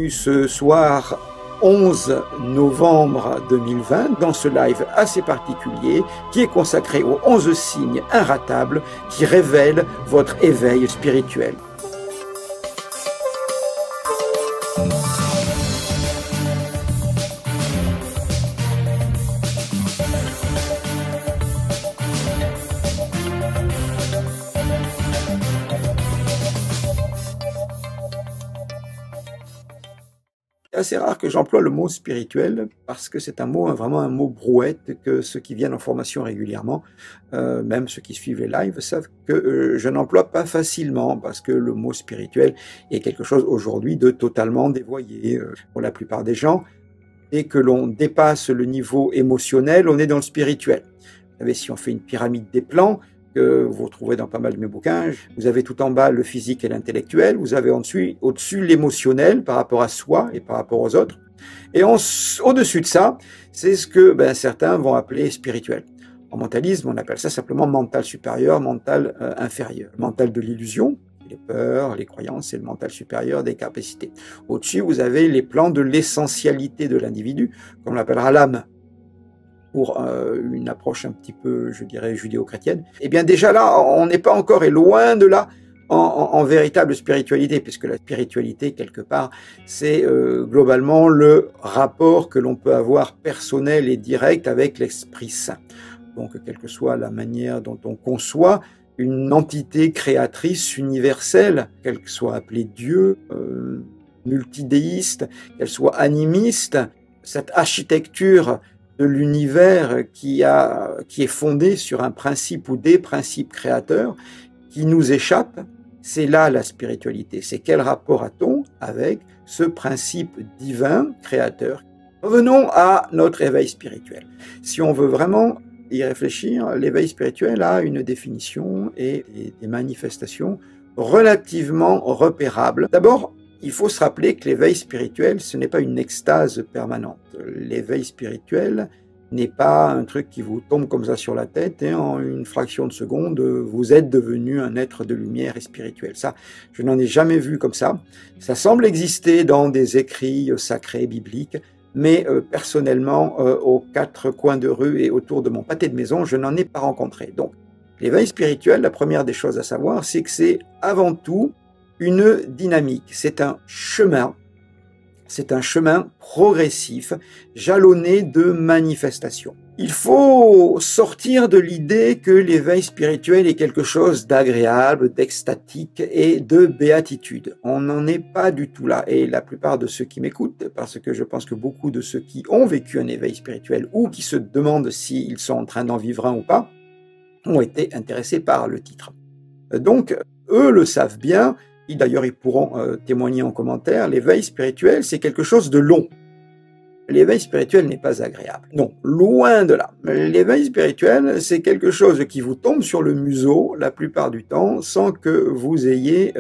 bienvenue ce soir 11 novembre 2020 dans ce live assez particulier qui est consacré aux 11 signes inratables qui révèlent votre éveil spirituel. C'est assez rare que j'emploie le mot spirituel parce que c'est un mot, vraiment un mot brouette, que ceux qui viennent en formation régulièrement, même ceux qui suivent les lives, savent que je n'emploie pas facilement parce que le mot spirituel est quelque chose aujourd'hui de totalement dévoyé pour la plupart des gens. Dès que l'on dépasse le niveau émotionnel, on est dans le spirituel. Vous savez, si on fait une pyramide des plans, que vous retrouvez dans pas mal de mes bouquins, vous avez tout en bas le physique et l'intellectuel, vous avez au-dessus l'émotionnel par rapport à soi et par rapport aux autres, et au-dessus de ça, c'est ce que certains vont appeler spirituel. En mentalisme, on appelle ça simplement mental supérieur, mental inférieur. Mental de l'illusion, les peurs, les croyances, c'est le mental supérieur des capacités. Au-dessus, vous avez les plans de l'essentialité de l'individu, comme on l'appellera l'âme, pour une approche un petit peu, je dirais, judéo-chrétienne. Eh bien déjà là, on n'est pas encore, et loin de là, en véritable spiritualité, puisque la spiritualité, quelque part, c'est globalement le rapport que l'on peut avoir personnel et direct avec l'Esprit Saint. Donc, quelle que soit la manière dont on conçoit une entité créatrice universelle, qu'elle soit appelée Dieu, multidéiste, qu'elle soit animiste, cette architecture de l'univers qui est fondé sur un principe ou des principes créateurs qui nous échappent, c'est là la spiritualité. C'est quel rapport a-t-on avec ce principe divin créateur? Revenons à notre éveil spirituel. Si on veut vraiment y réfléchir, l'éveil spirituel a une définition et des manifestations relativement repérables. D'abord, il faut se rappeler que l'éveil spirituel, ce n'est pas une extase permanente. L'éveil spirituel n'est pas un truc qui vous tombe comme ça sur la tête et en une fraction de seconde, vous êtes devenu un être de lumière et spirituel. Ça, je n'en ai jamais vu comme ça. Ça semble exister dans des écrits sacrés, bibliques, mais personnellement, aux quatre coins de rue et autour de mon pâté de maison, je n'en ai pas rencontré. Donc, l'éveil spirituel, la première des choses à savoir, c'est que c'est avant tout une dynamique, c'est un chemin progressif, jalonné de manifestations. Il faut sortir de l'idée que l'éveil spirituel est quelque chose d'agréable, d'extatique et de béatitude. On n'en est pas du tout là. Et la plupart de ceux qui m'écoutent, parce que je pense que beaucoup de ceux qui ont vécu un éveil spirituel ou qui se demandent s'ils sont en train d'en vivre un ou pas, ont été intéressés par le titre. Donc, eux le savent bien. D'ailleurs, ils pourront témoigner en commentaire, l'éveil spirituel, c'est quelque chose de long. L'éveil spirituel n'est pas agréable. Non, loin de là. L'éveil spirituel, c'est quelque chose qui vous tombe sur le museau la plupart du temps sans que vous ayez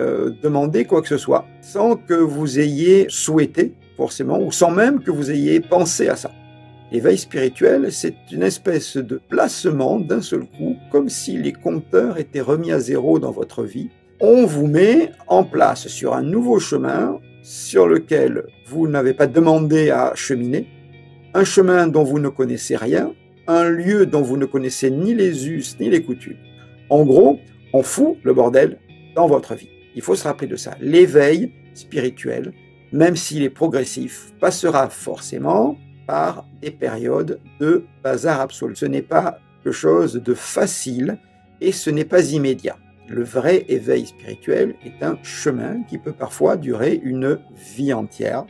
demandé quoi que ce soit, sans que vous ayez souhaité forcément, ou sans même que vous ayez pensé à ça. L'éveil spirituel, c'est une espèce de placement d'un seul coup, comme si les compteurs étaient remis à zéro dans votre vie. On vous met en place sur un nouveau chemin sur lequel vous n'avez pas demandé à cheminer, un chemin dont vous ne connaissez rien, un lieu dont vous ne connaissez ni les us ni les coutumes. En gros, on fout le bordel dans votre vie. Il faut se rappeler de ça. L'éveil spirituel, même s'il est progressif, passera forcément par des périodes de bazar absolu. Ce n'est pas quelque chose de facile et ce n'est pas immédiat. Le vrai éveil spirituel est un chemin qui peut parfois durer une vie entière.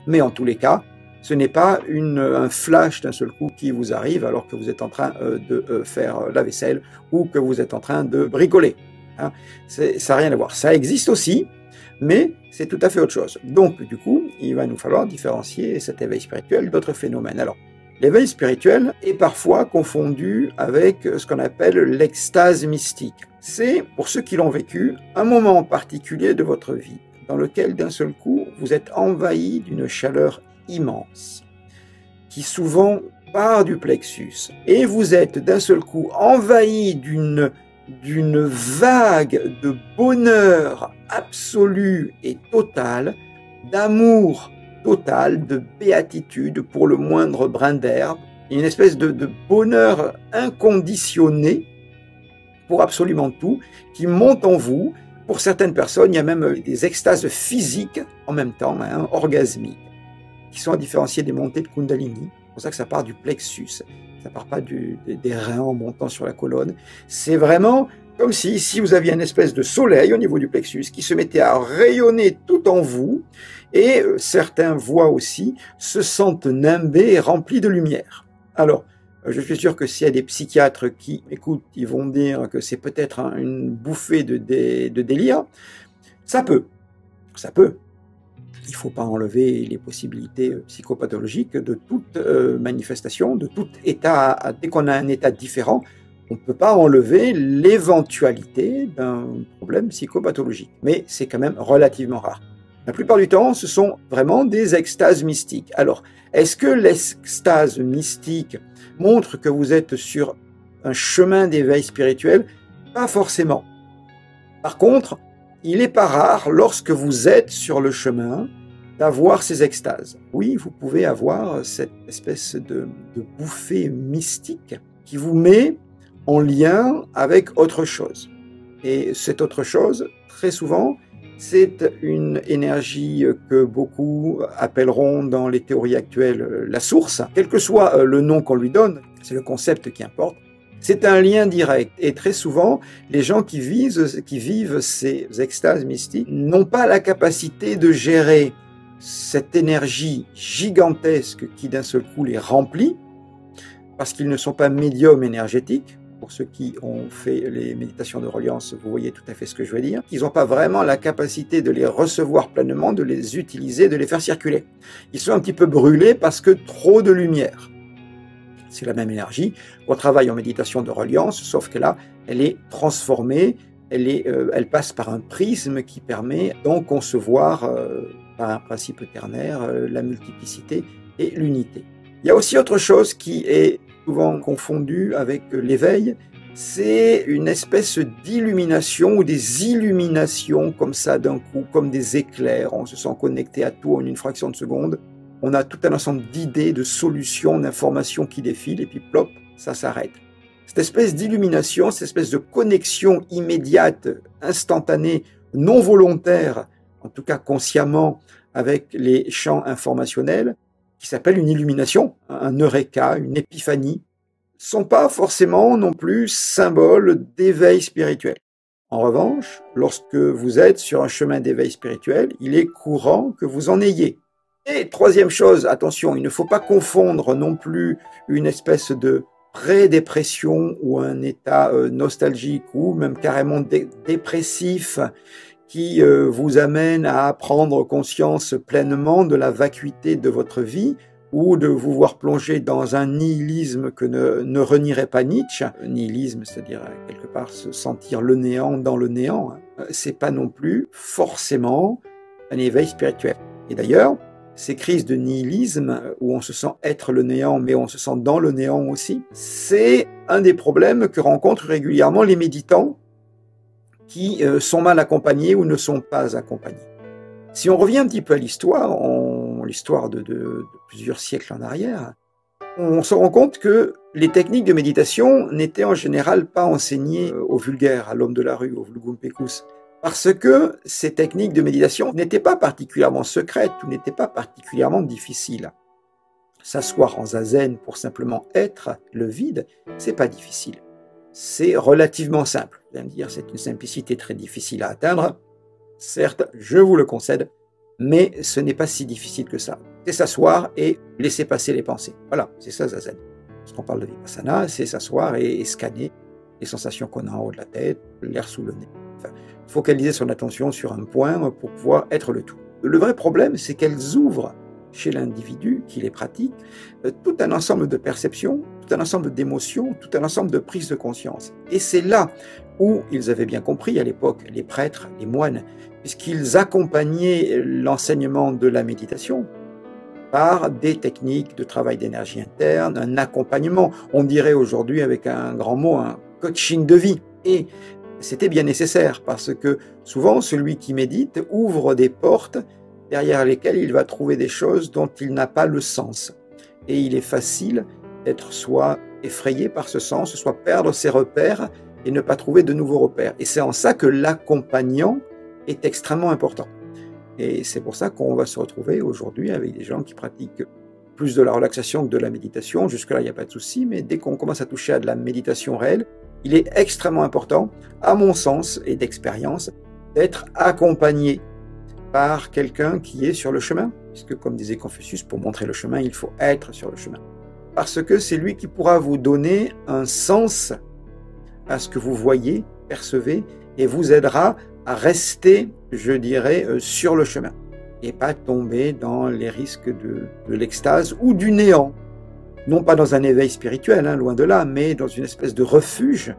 Mais en tous les cas, ce n'est pas un flash d'un seul coup qui vous arrive alors que vous êtes en train de faire la vaisselle ou que vous êtes en train de bricoler. Hein. Ça n'a rien à voir. Ça existe aussi, mais c'est tout à fait autre chose. Donc, du coup, il va nous falloir différencier cet éveil spirituel d'autres phénomènes. Alors, l'éveil spirituel est parfois confondu avec ce qu'on appelle l'extase mystique. C'est, pour ceux qui l'ont vécu, un moment particulier de votre vie dans lequel d'un seul coup vous êtes envahi d'une chaleur immense qui souvent part du plexus et vous êtes d'un seul coup envahi d'une vague de bonheur absolu et total d'amour total, de béatitude pour le moindre brin d'herbe, une espèce de bonheur inconditionné pour absolument tout, qui monte en vous. Pour certaines personnes, il y a même des extases physiques en même temps, hein, orgasmiques, qui sont à différencier des montées de Kundalini. C'est pour ça que ça part du plexus, ça part pas des reins en montant sur la colonne. C'est vraiment comme si vous aviez une espèce de soleil au niveau du plexus qui se mettait à rayonner tout en vous, et certains voient aussi, se sentent nimbés et remplis de lumière. Alors, je suis sûr que s'il y a des psychiatres qui écoutent, ils vont dire que c'est peut-être une bouffée de délire. Ça peut. Il ne faut pas enlever les possibilités psychopathologiques de toute manifestation, de tout état. Dès qu'on a un état différent, on ne peut pas enlever l'éventualité d'un problème psychopathologique. Mais c'est quand même relativement rare. La plupart du temps, ce sont vraiment des extases mystiques. Alors, est-ce que l'extase mystique montre que vous êtes sur un chemin d'éveil spirituel? Pas forcément. Par contre, il n'est pas rare, lorsque vous êtes sur le chemin, d'avoir ces extases. Oui, vous pouvez avoir cette espèce de bouffée mystique qui vous met en lien avec autre chose. Et cette autre chose, très souvent, c'est une énergie que beaucoup appelleront dans les théories actuelles la source. Quel que soit le nom qu'on lui donne, c'est le concept qui importe. C'est un lien direct. Et très souvent, les gens qui vivent ces extases mystiques n'ont pas la capacité de gérer cette énergie gigantesque qui d'un seul coup les remplit, parce qu'ils ne sont pas médiums énergétiques. Pour ceux qui ont fait les méditations de reliance, vous voyez tout à fait ce que je veux dire. Ils n'ont pas vraiment la capacité de les recevoir pleinement, de les utiliser, de les faire circuler. Ils sont un petit peu brûlés parce que trop de lumière. C'est la même énergie qu'on travaille en méditation de reliance, sauf que là, elle est transformée, elle passe par un prisme qui permet d'en concevoir, par un principe ternaire, la multiplicité et l'unité. Il y a aussi autre chose qui est souvent confondu avec l'éveil, c'est une espèce d'illumination ou des illuminations comme ça d'un coup, comme des éclairs. On se sent connecté à tout en une fraction de seconde. On a tout un ensemble d'idées, de solutions, d'informations qui défilent et puis plop, ça s'arrête. Cette espèce d'illumination, cette espèce de connexion immédiate, instantanée, non volontaire, en tout cas consciemment, avec les champs informationnels, qui s'appelle une illumination, un eureka, une épiphanie, sont pas forcément non plus symboles d'éveil spirituel. En revanche, lorsque vous êtes sur un chemin d'éveil spirituel, il est courant que vous en ayez. Et troisième chose, attention, il ne faut pas confondre non plus une espèce de pré-dépression ou un état nostalgique ou même carrément dépressif qui vous amène à prendre conscience pleinement de la vacuité de votre vie ou de vous voir plonger dans un nihilisme que ne renierait pas Nietzsche. Nihilisme, c'est-à-dire quelque part se sentir le néant dans le néant. C'est pas non plus forcément un éveil spirituel. Et d'ailleurs, ces crises de nihilisme où on se sent être le néant mais on se sent dans le néant aussi, c'est un des problèmes que rencontrent régulièrement les méditants qui sont mal accompagnés ou ne sont pas accompagnés. Si on revient un petit peu à l'histoire, l'histoire de plusieurs siècles en arrière, on se rend compte que les techniques de méditation n'étaient en général pas enseignées au vulgaire, à l'homme de la rue, au vulgum pecus, parce que ces techniques de méditation n'étaient pas particulièrement secrètes ou n'étaient pas particulièrement difficiles. S'asseoir en zazen pour simplement être le vide, c'est pas difficile. C'est relativement simple. Vous allez me dire, c'est une simplicité très difficile à atteindre. Certes, je vous le concède, mais ce n'est pas si difficile que ça. C'est s'asseoir et laisser passer les pensées. Voilà, c'est ça zazen. Lorsqu'on parle de vipassana, c'est s'asseoir et scanner les sensations qu'on a en haut de la tête, l'air sous le nez. Enfin, focaliser son attention sur un point pour pouvoir être le tout. Le vrai problème, c'est qu'elles ouvrent chez l'individu qui les pratique tout un ensemble de perceptions, tout un ensemble d'émotions, tout un ensemble de prises de conscience. Et c'est là où ils avaient bien compris à l'époque, les prêtres, les moines, puisqu'ils accompagnaient l'enseignement de la méditation par des techniques de travail d'énergie interne, un accompagnement, on dirait aujourd'hui avec un grand mot, un coaching de vie. Et c'était bien nécessaire parce que souvent celui qui médite ouvre des portes derrière lesquels il va trouver des choses dont il n'a pas le sens. Et il est facile d'être soit effrayé par ce sens, soit perdre ses repères et ne pas trouver de nouveaux repères. Et c'est en ça que l'accompagnant est extrêmement important. Et c'est pour ça qu'on va se retrouver aujourd'hui avec des gens qui pratiquent plus de la relaxation que de la méditation. Jusque-là, il n'y a pas de souci, mais dès qu'on commence à toucher à de la méditation réelle, il est extrêmement important, à mon sens et d'expérience, d'être accompagné par quelqu'un qui est sur le chemin. Puisque, comme disait Confucius, pour montrer le chemin, il faut être sur le chemin. Parce que c'est lui qui pourra vous donner un sens à ce que vous voyez, percevez, et vous aidera à rester, je dirais, sur le chemin. Et pas tomber dans les risques de l'extase ou du néant. Non pas dans un éveil spirituel, hein, loin de là, mais dans une espèce de refuge.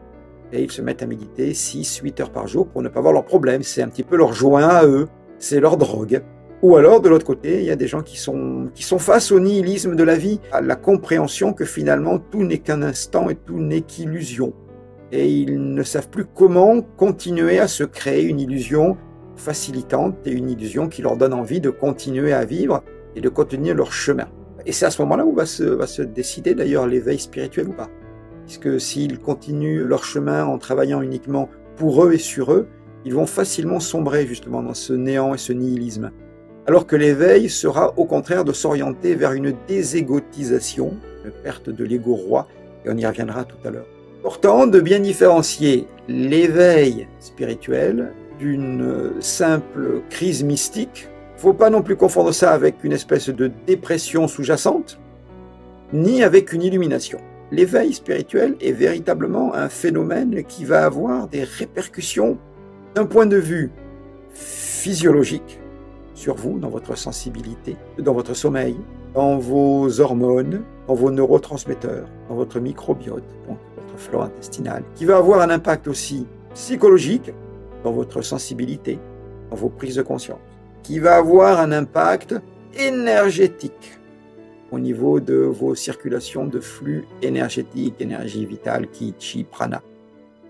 Et ils se mettent à méditer 6-8 heures par jour pour ne pas avoir leurs problèmes. C'est un petit peu leur joint à eux, c'est leur drogue. Ou alors, de l'autre côté, il y a des gens qui sont face au nihilisme de la vie, à la compréhension que finalement tout n'est qu'un instant et tout n'est qu'illusion. Et ils ne savent plus comment continuer à se créer une illusion facilitante et une illusion qui leur donne envie de continuer à vivre et de continuer leur chemin. Et c'est à ce moment-là où va se décider d'ailleurs l'éveil spirituel ou pas. Puisque s'ils continuent leur chemin en travaillant uniquement pour eux et sur eux, ils vont facilement sombrer justement dans ce néant et ce nihilisme. Alors que l'éveil sera au contraire de s'orienter vers une déségotisation, une perte de l'ego roi, et on y reviendra tout à l'heure. Important de bien différencier l'éveil spirituel d'une simple crise mystique. Il ne faut pas non plus confondre ça avec une espèce de dépression sous-jacente, ni avec une illumination. L'éveil spirituel est véritablement un phénomène qui va avoir des répercussions d'un point de vue physiologique sur vous, dans votre sensibilité, dans votre sommeil, dans vos hormones, dans vos neurotransmetteurs, dans votre microbiote, donc votre flore intestinale, qui va avoir un impact aussi psychologique dans votre sensibilité, dans vos prises de conscience, qui va avoir un impact énergétique au niveau de vos circulations de flux énergétiques, énergie vitale, ki, chi, prana.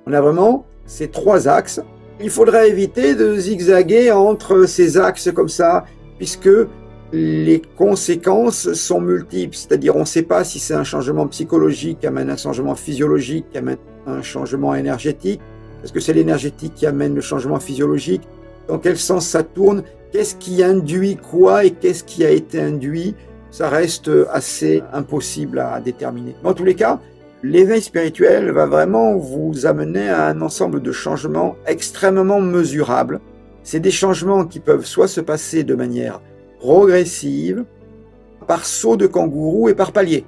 On a vraiment ces trois axes. Il faudrait éviter de zigzaguer entre ces axes comme ça, puisque les conséquences sont multiples. C'est-à-dire, on ne sait pas si c'est un changement psychologique qui amène un changement physiologique, qui amène un changement énergétique. Est-ce que c'est l'énergétique qui amène le changement physiologique? Dans quel sens ça tourne? Qu'est-ce qui induit quoi et qu'est-ce qui a été induit? Ça reste assez impossible à déterminer. Mais en tous les cas, l'éveil spirituel va vraiment vous amener à un ensemble de changements extrêmement mesurables. C'est des changements qui peuvent soit se passer de manière progressive, par saut de kangourou et par palier.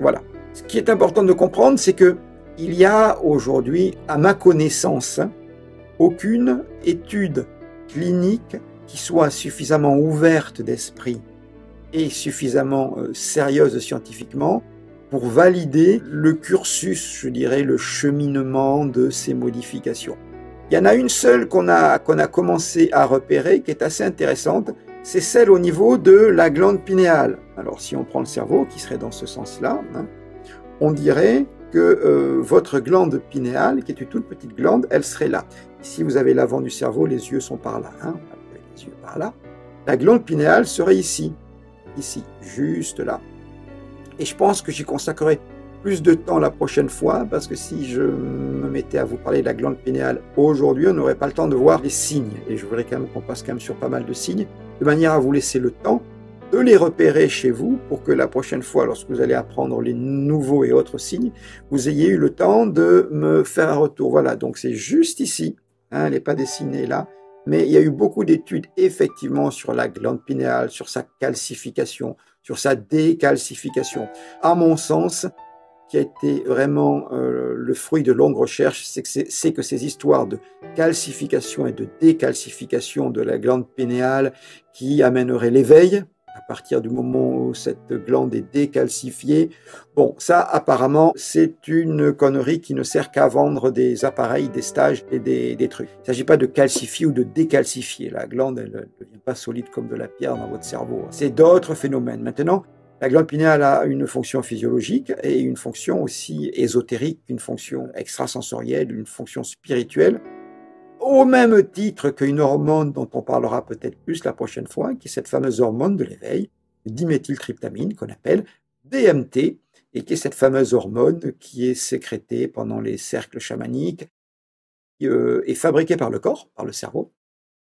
Voilà. Ce qui est important de comprendre, c'est que il y a aujourd'hui, à ma connaissance, aucune étude clinique qui soit suffisamment ouverte d'esprit et suffisamment sérieuse scientifiquement pour valider le cursus, je dirais, le cheminement de ces modifications. Il y en a une seule qu'on a commencé à repérer, qui est assez intéressante, c'est celle au niveau de la glande pinéale. Alors si on prend le cerveau, qui serait dans ce sens-là, hein, on dirait que votre glande pinéale, qui est une toute petite glande, elle serait là. Ici, vous avez l'avant du cerveau, les yeux sont par là, hein, les yeux par là. La glande pinéale serait ici, juste là. Et je pense que j'y consacrerai plus de temps la prochaine fois, parce que si je me mettais à vous parler de la glande pinéale aujourd'hui, on n'aurait pas le temps de voir les signes. Et je voudrais quand même qu'on passe quand même sur pas mal de signes, de manière à vous laisser le temps de les repérer chez vous, pour que la prochaine fois, lorsque vous allez apprendre les nouveaux et autres signes, vous ayez eu le temps de me faire un retour. Voilà, donc c'est juste ici, hein, elle n'est pas dessinée là, mais il y a eu beaucoup d'études effectivement sur la glande pinéale, sur sa calcification, sur sa décalcification. À mon sens, qui a été vraiment le fruit de longues recherches, c'est que ces histoires de calcification et de décalcification de la glande pinéale qui amèneraient l'éveil, à partir du moment où cette glande est décalcifiée. Bon, ça, apparemment, c'est une connerie qui ne sert qu'à vendre des appareils, des stages et des trucs. Il ne s'agit pas de calcifier ou de décalcifier. La glande, elle ne devient pas solide comme de la pierre dans votre cerveau. C'est d'autres phénomènes. Maintenant, la glande pinéale a une fonction physiologique et une fonction aussi ésotérique, une fonction extrasensorielle, une fonction spirituelle. au même titre qu'une hormone dont on parlera peut-être plus la prochaine fois, qui est cette fameuse hormone de l'éveil, diméthyltryptamine, qu'on appelle DMT, et qui est cette fameuse hormone qui est sécrétée pendant les cercles chamaniques, qui est fabriquée par le corps, par le cerveau,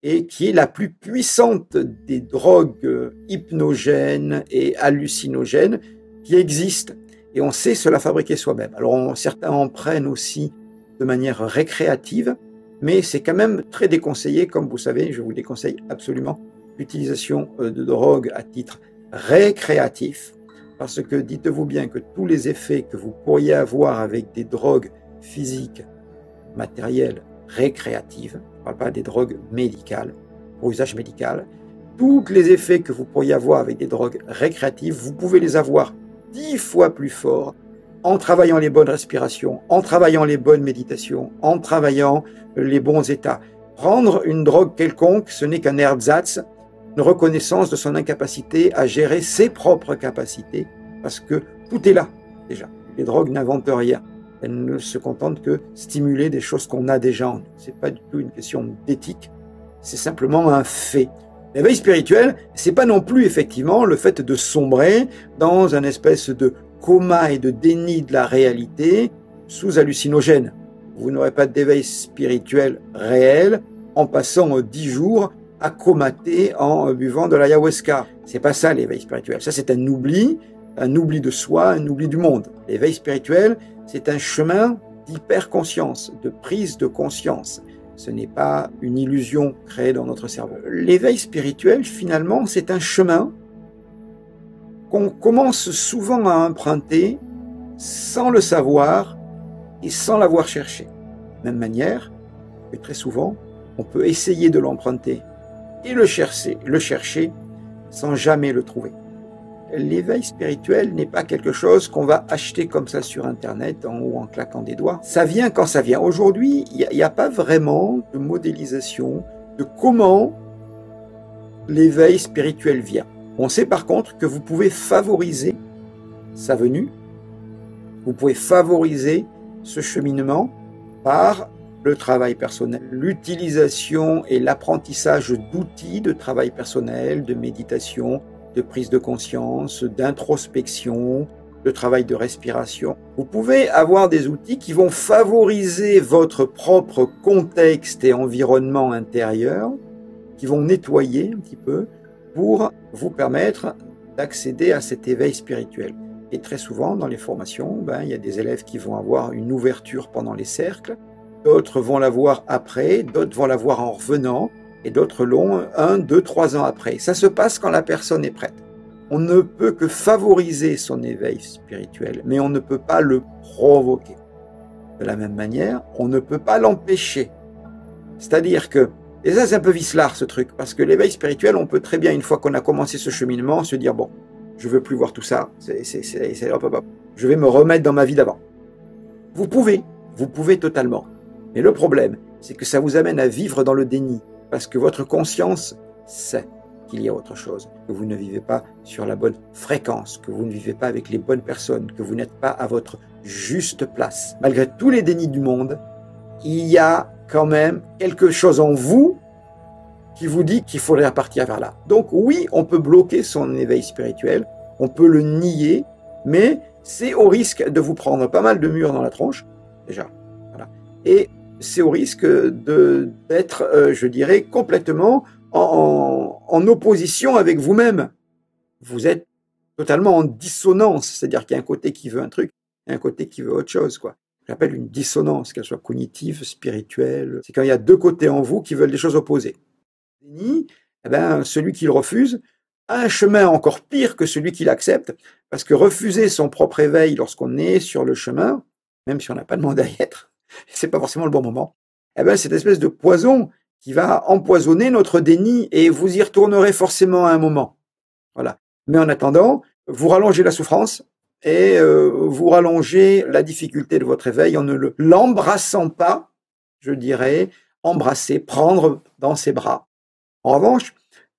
et qui est la plus puissante des drogues hypnogènes et hallucinogènes qui existent. Et on sait se la fabriquer soi-même. Alors certains en prennent aussi de manière récréative, mais c'est quand même très déconseillé, comme vous savez, je vous déconseille absolument l'utilisation de drogue à titre récréatif, parce que dites-vous bien que tous les effets que vous pourriez avoir avec des drogues physiques, matérielles, récréatives, je ne parle pas des drogues médicales, pour usage médical, tous les effets que vous pourriez avoir avec des drogues récréatives, vous pouvez les avoir 10 fois plus forts en travaillant les bonnes respirations, en travaillant les bonnes méditations, en travaillant les bons états. Prendre une drogue quelconque, ce n'est qu'un ersatz, une reconnaissance de son incapacité à gérer ses propres capacités, parce que tout est là, déjà. Les drogues n'inventent rien. Elles ne se contentent que stimuler des choses qu'on a déjà en nous. Ce n'est pas du tout une question d'éthique, c'est simplement un fait. L'éveil spirituel, c'est pas non plus effectivement le fait de sombrer dans un espèce de coma et de déni de la réalité sous hallucinogène. Vous n'aurez pas d'éveil spirituel réel en passant 10 jours à comater en buvant de l'ayahuasca. C'est pas ça l'éveil spirituel. Ça c'est un oubli de soi, un oubli du monde. L'éveil spirituel, c'est un chemin d'hyperconscience, de prise de conscience. Ce n'est pas une illusion créée dans notre cerveau. L'éveil spirituel, finalement, c'est un chemin qu'on commence souvent à emprunter sans le savoir et sans l'avoir cherché. De la même manière que très souvent, on peut essayer de l'emprunter et le chercher sans jamais le trouver. L'éveil spirituel n'est pas quelque chose qu'on va acheter comme ça sur Internet ou en claquant des doigts. Ça vient quand ça vient. Aujourd'hui, il n'y a pas vraiment de modélisation de comment l'éveil spirituel vient. On sait par contre que vous pouvez favoriser sa venue, vous pouvez favoriser ce cheminement par le travail personnel, l'utilisation et l'apprentissage d'outils de travail personnel, de méditation, de prise de conscience, d'introspection, de travail de respiration. Vous pouvez avoir des outils qui vont favoriser votre propre contexte et environnement intérieur, qui vont nettoyer un petit peu pour vous permettre d'accéder à cet éveil spirituel. Et très souvent, dans les formations, il y a des élèves qui vont avoir une ouverture pendant les cercles, d'autres vont l'avoir après, d'autres vont l'avoir en revenant, et d'autres l'ont 1, 2, 3 ans après. Ça se passe quand la personne est prête. On ne peut que favoriser son éveil spirituel, mais on ne peut pas le provoquer. De la même manière, on ne peut pas l'empêcher. C'est-à-dire que, et ça c'est un peu vicelard ce truc, parce que l'éveil spirituel, on peut très bien, une fois qu'on a commencé ce cheminement, se dire, bon, je veux plus voir tout ça, je vais me remettre dans ma vie d'avant. Vous pouvez totalement. Mais le problème, c'est que ça vous amène à vivre dans le déni. Parce que votre conscience sait qu'il y a autre chose, que vous ne vivez pas sur la bonne fréquence, que vous ne vivez pas avec les bonnes personnes, que vous n'êtes pas à votre juste place. Malgré tous les dénis du monde, il y a quand même quelque chose en vous qui vous dit qu'il faudrait partir vers là. Donc oui, on peut bloquer son éveil spirituel, on peut le nier, mais c'est au risque de vous prendre pas mal de murs dans la tronche, déjà. Voilà. Et c'est au risque d'être, je dirais, complètement en opposition avec vous-même. Vous êtes totalement en dissonance, c'est-à-dire qu'il y a un côté qui veut un truc et un côté qui veut autre chose, quoi. J'appelle une dissonance, qu'elle soit cognitive, spirituelle. C'est quand il y a deux côtés en vous qui veulent des choses opposées. Celui qui le refuse a un chemin encore pire que celui qui l'accepte, parce que refuser son propre éveil lorsqu'on est sur le chemin, même si on n'a pas demandé à y être, c'est pas forcément le bon moment, cette espèce de poison qui va empoisonner notre déni et vous y retournerez forcément à un moment. Voilà. Mais en attendant, vous rallongez la souffrance et vous rallongez la difficulté de votre éveil en ne l'embrassant pas, je dirais, embrasser, prendre dans ses bras. En revanche,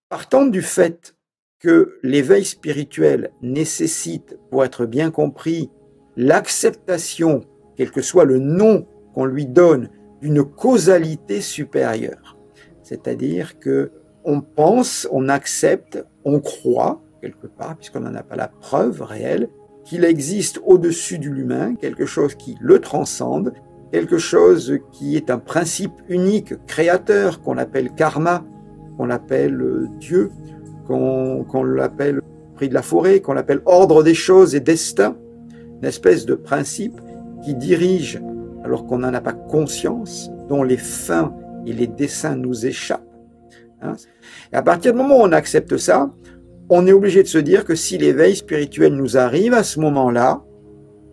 partant du fait que l'éveil spirituel nécessite, pour être bien compris, l'acceptation, quel que soit le nom qu'on lui donne, d'une causalité supérieure. C'est-à-dire que on pense, on accepte, on croit, quelque part, puisqu'on n'en a pas la preuve réelle, qu'il existe au-dessus de l'humain quelque chose qui le transcende, quelque chose qui est un principe unique, créateur, qu'on appelle karma, qu'on appelle Dieu, qu'on l'appelle prix de la forêt, qu'on l'appelle ordre des choses et destin, une espèce de principe qui dirige, alors qu'on n'en a pas conscience, dont les fins et les desseins nous échappent. Et à partir du moment où on accepte ça, on est obligé de se dire que si l'éveil spirituel nous arrive à ce moment-là,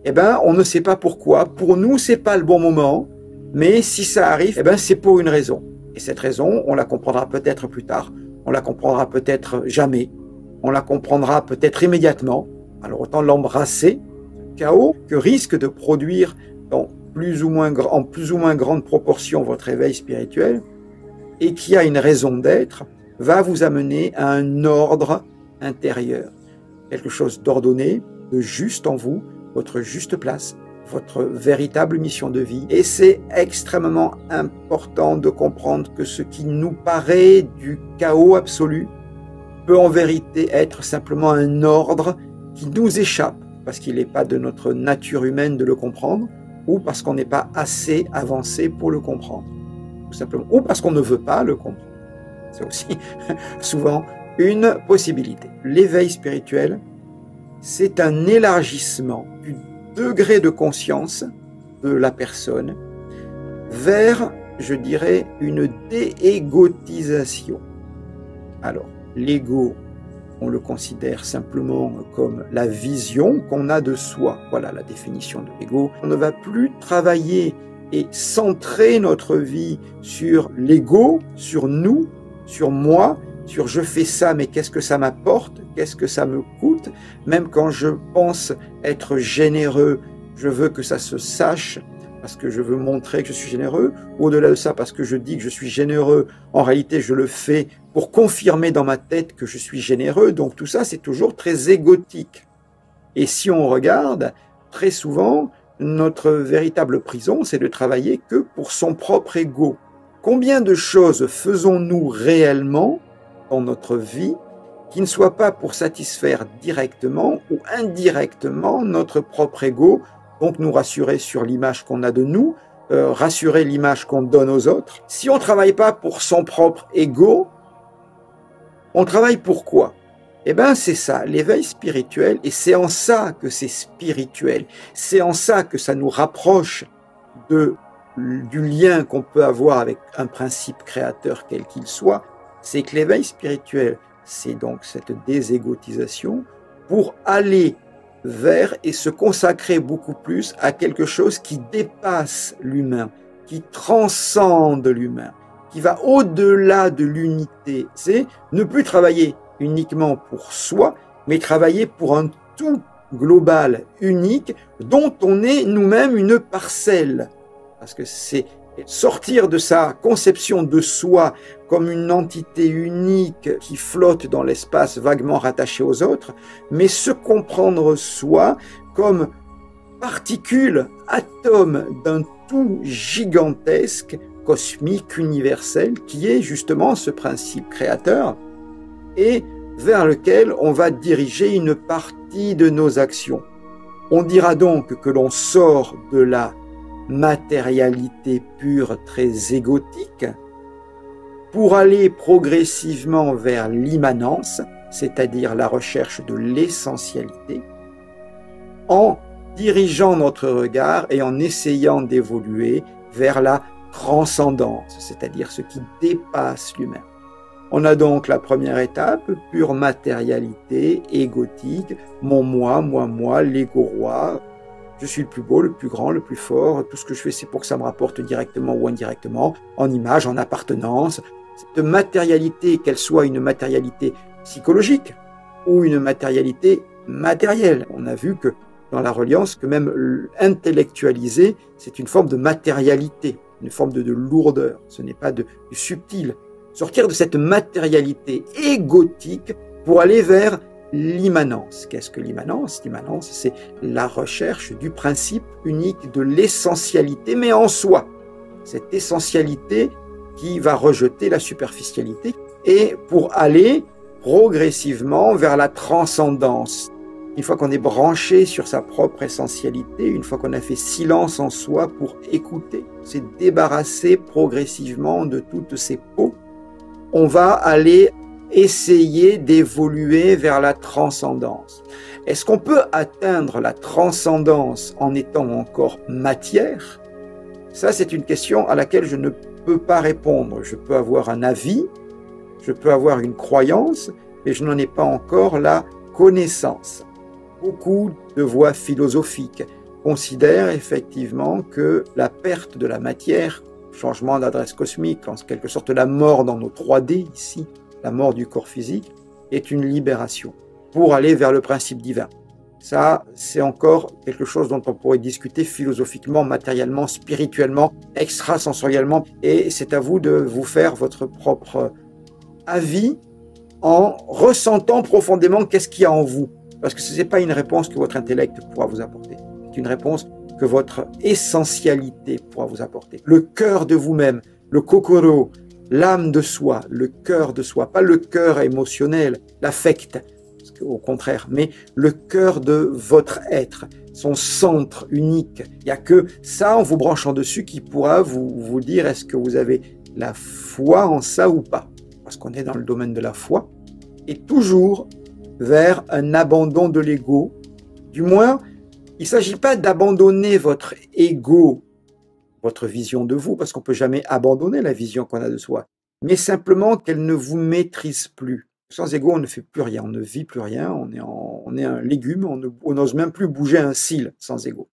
eh ben, on ne sait pas pourquoi. Pour nous, c'est pas le bon moment, mais si ça arrive, eh ben, c'est pour une raison. Et cette raison, on la comprendra peut-être plus tard, on la comprendra peut-être jamais, on la comprendra peut-être immédiatement. Alors autant l'embrasser, ce chaos que risque de produire en plus ou moins grande proportion votre éveil spirituel, et qui a une raison d'être, va vous amener à un ordre intérieur. Quelque chose d'ordonné, de juste en vous, votre juste place, votre véritable mission de vie. Et c'est extrêmement important de comprendre que ce qui nous paraît du chaos absolu peut en vérité être simplement un ordre qui nous échappe, parce qu'il n'est pas de notre nature humaine de le comprendre, ou parce qu'on n'est pas assez avancé pour le comprendre, tout simplement, ou parce qu'on ne veut pas le comprendre. C'est aussi souvent une possibilité. L'éveil spirituel, c'est un élargissement du degré de conscience de la personne vers, je dirais, une déégotisation. Alors, l'ego, on le considère simplement comme la vision qu'on a de soi. Voilà la définition de l'ego. On ne va plus travailler et centrer notre vie sur l'ego, sur nous, sur moi, sur je fais ça, mais qu'est-ce que ça m'apporte, qu'est-ce que ça me coûte. Même quand je pense être généreux, je veux que ça se sache, parce que je veux montrer que je suis généreux. Au-delà de ça, parce que je dis que je suis généreux, en réalité je le fais pour confirmer dans ma tête que je suis généreux. Donc tout ça, c'est toujours très égotique. Et si on regarde, très souvent, notre véritable prison, c'est de travailler que pour son propre ego. Combien de choses faisons-nous réellement dans notre vie qui ne soient pas pour satisfaire directement ou indirectement notre propre ego, donc nous rassurer sur l'image qu'on a de nous, rassurer l'image qu'on donne aux autres. Si on ne travaille pas pour son propre ego, on travaille pour quoi? Eh bien, c'est ça, l'éveil spirituel, et c'est en ça que c'est spirituel. C'est en ça que ça nous rapproche du lien qu'on peut avoir avec un principe créateur quel qu'il soit. C'est que l'éveil spirituel, c'est donc cette déségotisation pour aller vers et se consacrer beaucoup plus à quelque chose qui dépasse l'humain, qui transcende l'humain, qui va au-delà de l'unité. C'est ne plus travailler uniquement pour soi, mais travailler pour un tout global, unique, dont on est nous-mêmes une parcelle. Parce que c'est sortir de sa conception de soi comme une entité unique qui flotte dans l'espace vaguement rattaché aux autres, mais se comprendre soi comme particule, atome d'un tout gigantesque, cosmique, universel, qui est justement ce principe créateur, et vers lequel on va diriger une partie de nos actions. On dira donc que l'on sort de la matérialité pure très égotique pour aller progressivement vers l'immanence, c'est-à-dire la recherche de l'essentialité, en dirigeant notre regard et en essayant d'évoluer vers la transcendance, c'est-à-dire ce qui dépasse l'humain. On a donc la première étape, pure matérialité, égotique, mon moi, l'ego roi. Je suis le plus beau, le plus grand, le plus fort. Tout ce que je fais, c'est pour que ça me rapporte directement ou indirectement, en image, en appartenance. Cette matérialité, qu'elle soit une matérialité psychologique ou une matérialité matérielle. On a vu que dans la reliance, que même intellectualiser, c'est une forme de matérialité, une forme de lourdeur. Ce n'est pas du subtil. Sortir de cette matérialité égotique pour aller vers l'immanence. Qu'est-ce que l'immanence? L'immanence, c'est la recherche du principe unique de l'essentialité, mais en soi. cette essentialité qui va rejeter la superficialité et pour aller progressivement vers la transcendance. Une fois qu'on est branché sur sa propre essentialité, une fois qu'on a fait silence en soi pour écouter, s'est débarrassé progressivement de toutes ces peaux, on va aller essayer d'évoluer vers la transcendance. Est-ce qu'on peut atteindre la transcendance en étant encore matière? Ça, c'est une question à laquelle je ne peux pas répondre. Je peux avoir un avis, je peux avoir une croyance, mais je n'en ai pas encore la connaissance. Beaucoup de voies philosophiques considèrent effectivement que la perte de la matière, changement d'adresse cosmique, en quelque sorte la mort dans nos 3D ici, la mort du corps physique, est une libération pour aller vers le principe divin. Ça, c'est encore quelque chose dont on pourrait discuter philosophiquement, matériellement, spirituellement, extrasensoriellement, et c'est à vous de vous faire votre propre avis en ressentant profondément qu'est-ce qu'il y a en vous. Parce que ce n'est pas une réponse que votre intellect pourra vous apporter. C'est une réponse que votre essentialité pourra vous apporter. Le cœur de vous-même, le kokoro, l'âme de soi, le cœur de soi, pas le cœur émotionnel, l'affect, au contraire, mais le cœur de votre être, son centre unique. Il n'y a que ça, en vous branchant dessus, qui pourra vous dire est-ce que vous avez la foi en ça ou pas. Parce qu'on est dans le domaine de la foi. Et toujours vers un abandon de l'ego. Du moins, il ne s'agit pas d'abandonner votre ego, votre vision de vous, parce qu'on ne peut jamais abandonner la vision qu'on a de soi, mais simplement qu'elle ne vous maîtrise plus. Sans ego, on ne fait plus rien, on ne vit plus rien, on est un légume, on n'ose même plus bouger un cil sans ego.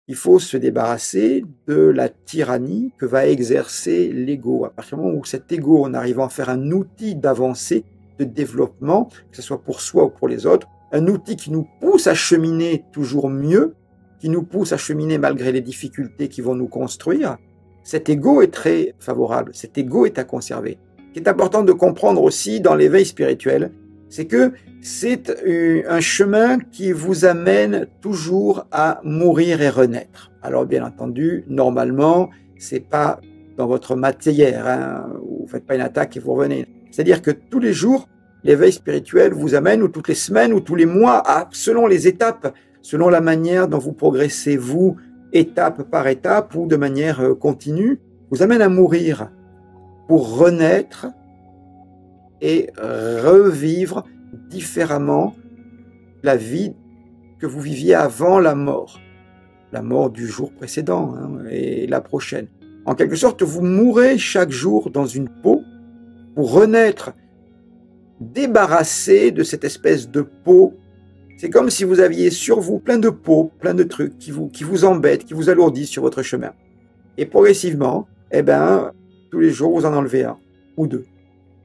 Il faut se débarrasser de la tyrannie que va exercer l'ego. À partir du moment où cet ego, on arrive à en faire un outil d'avancée, de développement, que ce soit pour soi ou pour les autres, un outil qui nous pousse à cheminer toujours mieux, qui nous pousse à cheminer malgré les difficultés qui vont nous construire, cet ego est très favorable, cet ego est à conserver. Ce qui est important de comprendre aussi dans l'éveil spirituel, c'est que c'est un chemin qui vous amène toujours à mourir et renaître. Alors bien entendu, normalement, c'est pas dans votre matière, hein, vous faites pas une attaque et vous revenez. C'est-à-dire que tous les jours, l'éveil spirituel vous amène, ou toutes les semaines, ou tous les mois, selon les étapes, selon la manière dont vous progressez, vous, étape par étape, ou de manière continue, vous amène à mourir pour renaître et revivre différemment la vie que vous viviez avant la mort du jour précédent hein, et la prochaine. En quelque sorte, vous mourrez chaque jour dans une peau pour renaître débarrassé de cette espèce de peau. C'est comme si vous aviez sur vous plein de peaux, plein de trucs qui vous embêtent, qui vous alourdissent sur votre chemin. Et progressivement, tous les jours, vous en enlevez un ou deux.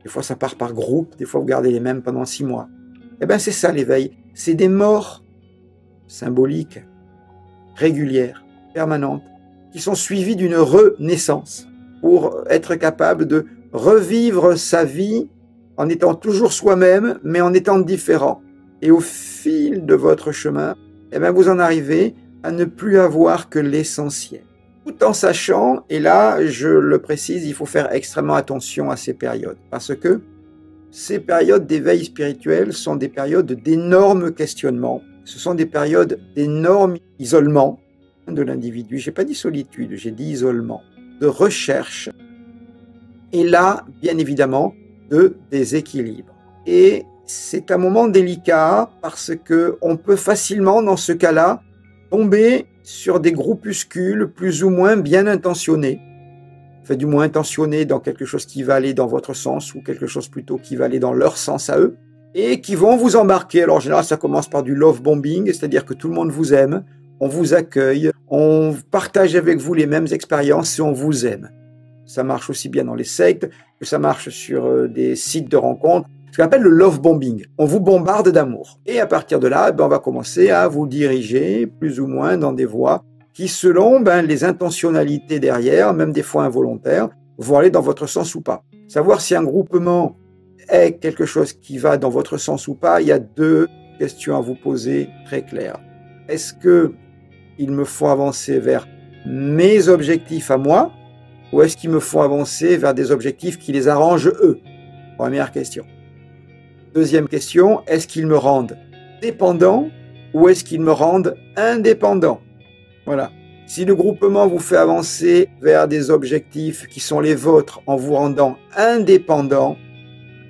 Des fois, ça part par groupe, des fois, vous gardez les mêmes pendant 6 mois. C'est ça l'éveil. C'est des morts symboliques, régulières, permanentes, qui sont suivies d'une renaissance pour être capable de revivre sa vie en étant toujours soi-même, mais en étant différent. Et au fil de votre chemin, vous en arrivez à ne plus avoir que l'essentiel. Tout en sachant, et là, je le précise, il faut faire extrêmement attention à ces périodes. Parce que ces périodes d'éveil spirituel sont des périodes d'énormes questionnements. Ce sont des périodes d'énorme isolement de l'individu. Je n'ai pas dit solitude, j'ai dit isolement, de recherche. Et là, bien évidemment, de déséquilibre. Et c'est un moment délicat parce que on peut facilement, dans ce cas-là, tomber sur des groupuscules plus ou moins bien intentionnés, du moins intentionnés dans quelque chose qui va aller dans votre sens ou quelque chose plutôt qui va aller dans leur sens à eux, et qui vont vous embarquer. Alors en général, ça commence par du love bombing, c'est-à-dire que tout le monde vous aime, on vous accueille, on partage avec vous les mêmes expériences et on vous aime. Ça marche aussi bien dans les sectes que ça marche sur des sites de rencontres. Ce qu'on appelle le love bombing. On vous bombarde d'amour. Et à partir de là, on va commencer à vous diriger plus ou moins dans des voies qui, selon les intentionnalités derrière, même des fois involontaires, vont aller dans votre sens ou pas. Savoir si un groupement est quelque chose qui va dans votre sens ou pas, il y a 2 questions à vous poser très claires. Est-ce que il me faut avancer vers mes objectifs à moi, ou est-ce qu'ils me font avancer vers des objectifs qui les arrangent eux? Première question. Deuxième question, est-ce qu'ils me rendent dépendant ou est-ce qu'ils me rendent indépendant? Voilà. Si le groupement vous fait avancer vers des objectifs qui sont les vôtres en vous rendant indépendant,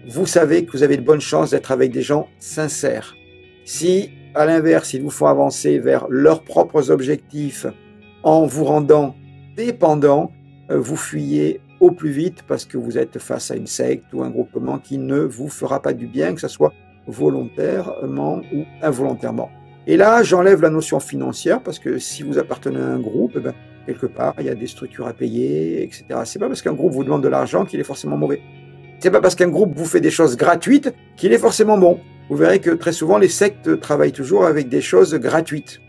vous savez que vous avez de bonnes chances d'être avec des gens sincères. Si, à l'inverse, ils vous font avancer vers leurs propres objectifs en vous rendant dépendant, vous fuyez au plus vite parce que vous êtes face à une secte ou un groupement qui ne vous fera pas du bien, que ce soit volontairement ou involontairement. Et là, j'enlève la notion financière parce que si vous appartenez à un groupe, quelque part, il y a des structures à payer, etc. C'est pas parce qu'un groupe vous demande de l'argent qu'il est forcément mauvais. C'est pas parce qu'un groupe vous fait des choses gratuites qu'il est forcément bon. Vous verrez que très souvent, les sectes travaillent toujours avec des choses gratuites.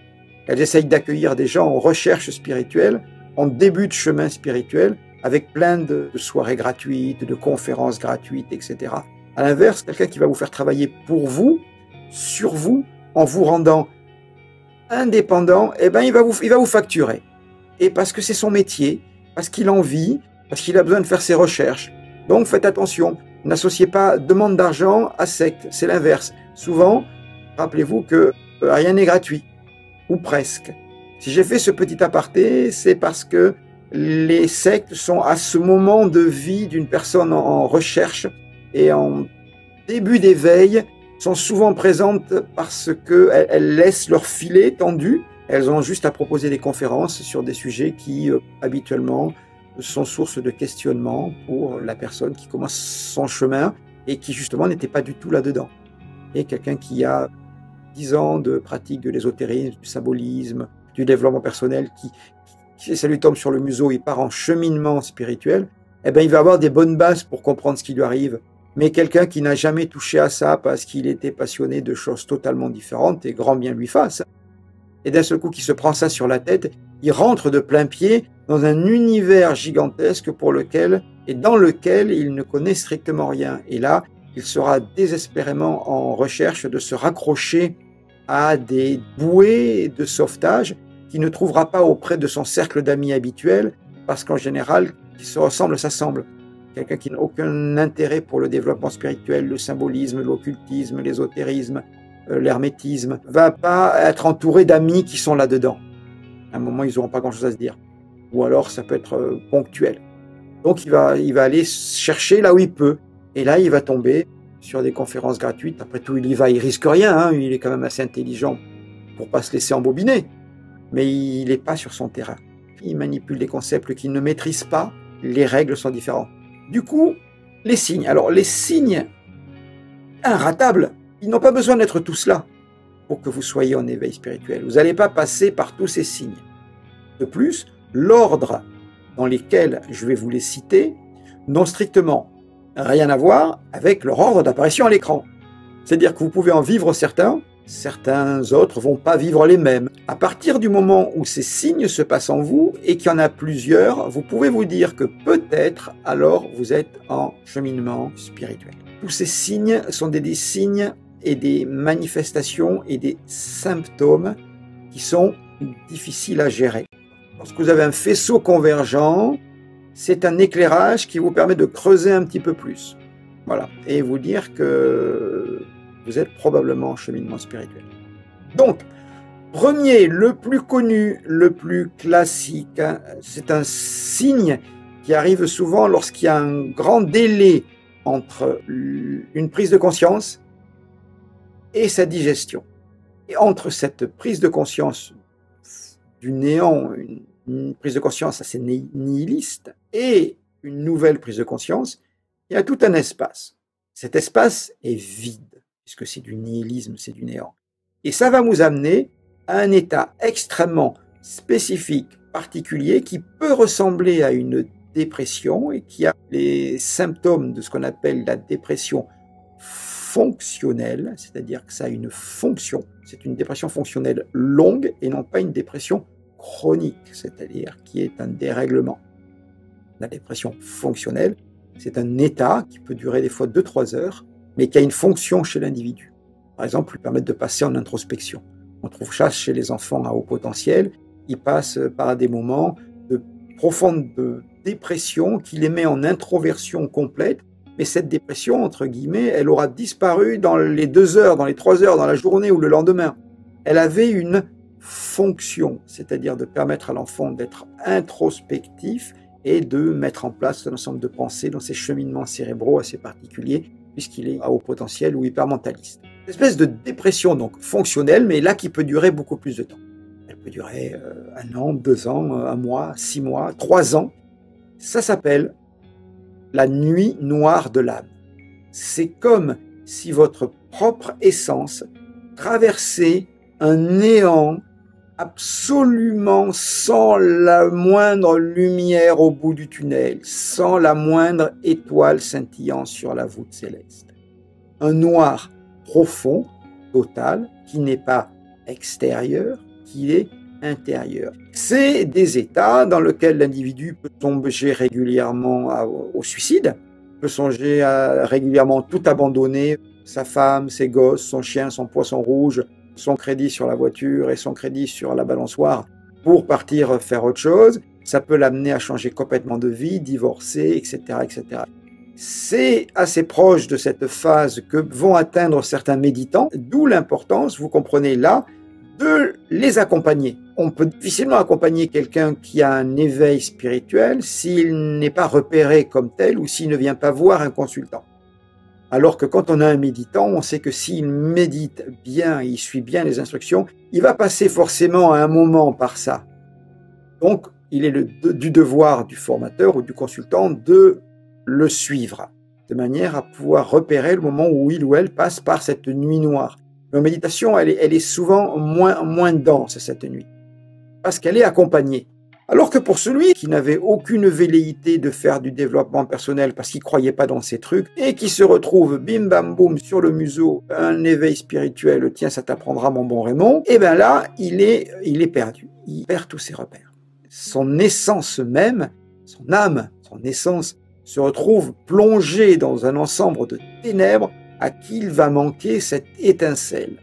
Elles essayent d'accueillir des gens en recherche spirituelle, en début de chemin spirituel, avec plein de soirées gratuites, de conférences gratuites, etc. À l'inverse, quelqu'un qui va vous faire travailler pour vous, sur vous, en vous rendant indépendant, il va vous facturer. Et parce que c'est son métier, parce qu'il en vit, parce qu'il a besoin de faire ses recherches. Donc faites attention, n'associez pas demande d'argent à secte, c'est l'inverse. Souvent, rappelez-vous que rien n'est gratuit, ou presque. Si j'ai fait ce petit aparté, c'est parce que les sectes sont à ce moment de vie d'une personne en recherche et en début d'éveil, sont souvent présentes parce qu'elles laissent leur filet tendu. Elles ont juste à proposer des conférences sur des sujets qui, habituellement, sont source de questionnement pour la personne qui commence son chemin et qui, justement, n'était pas du tout là-dedans. Et quelqu'un qui a 10 ans de pratique de l'ésotérisme, du symbolisme, du développement personnel, qui ça lui tombe sur le museau, il part en cheminement spirituel, il va avoir des bonnes bases pour comprendre ce qui lui arrive. Mais quelqu'un qui n'a jamais touché à ça parce qu'il était passionné de choses totalement différentes, et grand bien lui fasse, et d'un seul coup qui se prend ça sur la tête, il rentre de plein pied dans un univers gigantesque dans lequel il ne connaît strictement rien. Et là, il sera désespérément en recherche de se raccrocher à des bouées de sauvetage qu'il ne trouvera pas auprès de son cercle d'amis habituel, parce qu'en général, qui se ressemblent s'assemblent. Quelqu'un qui n'a aucun intérêt pour le développement spirituel, le symbolisme, l'occultisme, l'ésotérisme, l'hermétisme, va pas être entouré d'amis qui sont là-dedans. À un moment, ils n'auront pas grand-chose à se dire. Ou alors, ça peut être ponctuel. Donc, il va aller chercher là où il peut. Et là, il va tomber sur des conférences gratuites. Après tout, il y va, il risque rien. Hein. Il est quand même assez intelligent pour pas se laisser embobiner. Mais il n'est pas sur son terrain. Il manipule des concepts qu'il ne maîtrise pas. Les règles sont différentes. Du coup, les signes. Alors, les signes inratables, ils n'ont pas besoin d'être tous là pour que vous soyez en éveil spirituel. Vous n'allez pas passer par tous ces signes. De plus, l'ordre dans lesquels je vais vous les citer n'ont strictement rien à voir avec leur ordre d'apparition à l'écran. C'est-à-dire que vous pouvez en vivre certains autres vont pas vivre les mêmes. À partir du moment où ces signes se passent en vous et qu'il y en a plusieurs, vous pouvez vous dire que peut-être alors vous êtes en cheminement spirituel. Tous ces signes sont des signes et des manifestations et des symptômes qui sont difficiles à gérer. Lorsque vous avez un faisceau convergent, c'est un éclairage qui vous permet de creuser un petit peu plus. Voilà. Et vous dire que vous êtes probablement en cheminement spirituel. Donc, premier, le plus connu, le plus classique, c'est un signe qui arrive souvent lorsqu'il y a un grand délai entre une prise de conscience et sa digestion. Et entre cette prise de conscience du néant, une prise de conscience assez nihiliste, et une nouvelle prise de conscience, il y a tout un espace. Cet espace est vide, puisque c'est du nihilisme, c'est du néant. Et ça va vous amener à un état extrêmement spécifique, particulier, qui peut ressembler à une dépression et qui a les symptômes de ce qu'on appelle la dépression fonctionnelle, c'est-à-dire que ça a une fonction. C'est une dépression fonctionnelle longue et non pas une dépression chronique, c'est-à-dire qui est un dérèglement. La dépression fonctionnelle, c'est un état qui peut durer des fois 2-3 heures, mais qui a une fonction chez l'individu. Par exemple, lui permettre de passer en introspection. On trouve ça chez les enfants à haut potentiel. Ils passent par des moments de profonde dépression qui les met en introversion complète. Mais cette dépression, entre guillemets, elle aura disparu dans les 2 heures, dans les 3 heures, dans la journée ou le lendemain. Elle avait une fonction, c'est-à-dire de permettre à l'enfant d'être introspectif et de mettre en place un ensemble de pensées dans ses cheminements cérébraux assez particuliers, puisqu'il est à haut potentiel ou hypermentaliste. Une espèce de dépression donc fonctionnelle, mais là qui peut durer beaucoup plus de temps. Elle peut durer 1 an, 2 ans, 1 mois, 6 mois, 3 ans. Ça s'appelle la nuit noire de l'âme. C'est comme si votre propre essence traversait un néant absolument sans la moindre lumière au bout du tunnel, sans la moindre étoile scintillant sur la voûte céleste. Un noir profond, total, qui n'est pas extérieur, qui est intérieur. C'est des états dans lesquels l'individu peut songer régulièrement au suicide, peut songer à régulièrement tout abandonner, sa femme, ses gosses, son chien, son poisson rouge, son crédit sur la voiture et son crédit sur la balançoire pour partir faire autre chose. Ça peut l'amener à changer complètement de vie, divorcer, etc., etc. C'est assez proche de cette phase que vont atteindre certains méditants, d'où l'importance, vous comprenez là, de les accompagner. On peut difficilement accompagner quelqu'un qui a un éveil spirituel s'il n'est pas repéré comme tel ou s'il ne vient pas voir un consultant. Alors que quand on a un méditant, on sait que s'il médite bien, il suit bien les instructions, il va passer forcément à un moment par ça. Donc, il est du devoir du formateur ou du consultant de le suivre, de manière à pouvoir repérer le moment où il ou elle passe par cette nuit noire. Mais en méditation, elle est souvent moins dense, cette nuit, parce qu'elle est accompagnée. Alors que pour celui qui n'avait aucune velléité de faire du développement personnel parce qu'il ne croyait pas dans ces trucs et qui se retrouve bim bam boum sur le museau, un éveil spirituel, tiens ça t'apprendra mon bon Raymond, et bien là il est perdu, il perd tous ses repères. Son essence même, son âme, son essence se retrouve plongée dans un ensemble de ténèbres à qui il va manquer cette étincelle.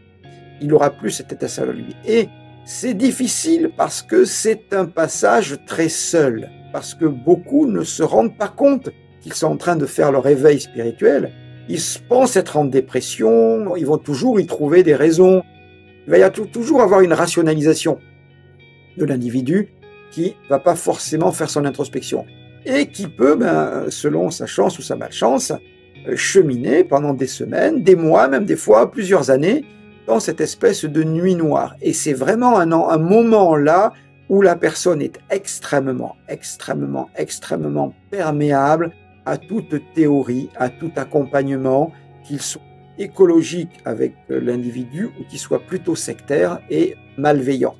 Il n'aura plus cette étincelle en lui. Et c'est difficile parce que c'est un passage très seul, parce que beaucoup ne se rendent pas compte qu'ils sont en train de faire leur éveil spirituel. Ils pensent être en dépression, ils vont toujours y trouver des raisons. Il va y toujours avoir une rationalisation de l'individu qui ne va pas forcément faire son introspection et qui peut, selon sa chance ou sa malchance, cheminer pendant des semaines, des mois, même des fois plusieurs années, dans cette espèce de nuit noire. Et c'est vraiment un moment là où la personne est extrêmement perméable à toute théorie, à tout accompagnement, qu'il soit écologique avec l'individu ou qu'il soit plutôt sectaire et malveillant.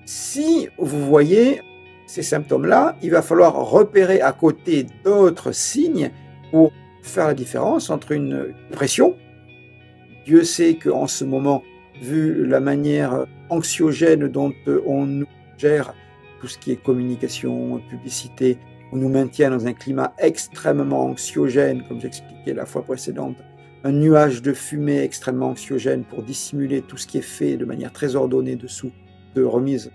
Si vous voyez ces symptômes-là, il va falloir repérer à côté d'autres signes pour faire la différence entre une dépression. Dieu sait qu'en ce moment, vu la manière anxiogène dont on nous gère tout ce qui est communication, publicité, on nous maintient dans un climat extrêmement anxiogène, comme j'expliquais la fois précédente, un nuage de fumée extrêmement anxiogène pour dissimuler tout ce qui est fait de manière très ordonnée dessous, de remise